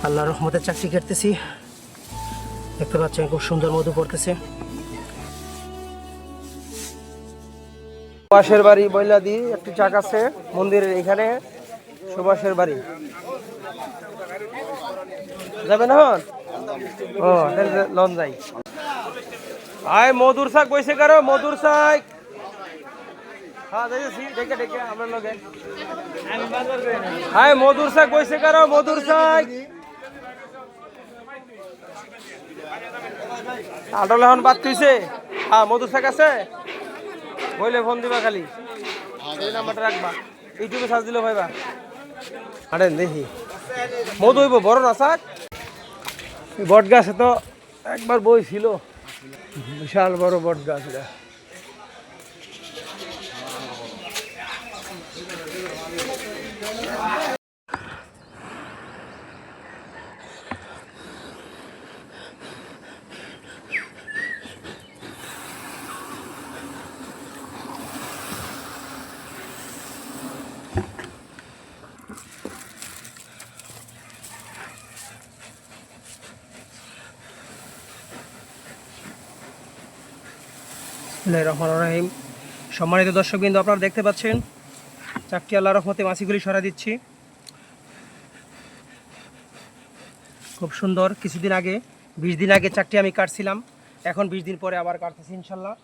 আল্লাহর রহমতে চাকরি করতেছি। দেখতে পাচ্ছেন খুব সুন্দর মধু পড়তেছে। সুভাষের বাড়ি বৈলাদি একটি চাক আছে মন্দিরের এখানে। সুভাষের বাড়ি যাবেন হন? ও লন যাই। আয় মধুর শাক বইছে কারো মধুর শাক। হ্যাঁ দেখেছি দেখে দেখে আমরা লগে। আয় মধুর শাক বইছে কারো মধুর শাক। আটল এখন বাদ তুইছে। হ্যাঁ মধুর শাক আছে বইলে ফোন দিবা খালি, এই নাম্বারটা রাখবা, ইউটিউবে সার্চ দিলে ভাইবা। আরেন দেখি মধু হইব বড় না শাক। বট গাছে তো একবার বই ছিল, বিশাল বড় বট গাছ এটা। রহমানুর রহিম। সম্মানিত দর্শকবৃন্দ, আপনারা দেখতে পাচ্ছেন চাকটি আল্লাহর রহমতে মাছিগুলি সরা দিচ্ছি। খুব সুন্দর। কিছুদিন আগে 20 দিন আগে চাকটি আমি কাটছিলাম, এখন 20 দিন পরে আবার কাটতেছি ইনশাল্লাহ।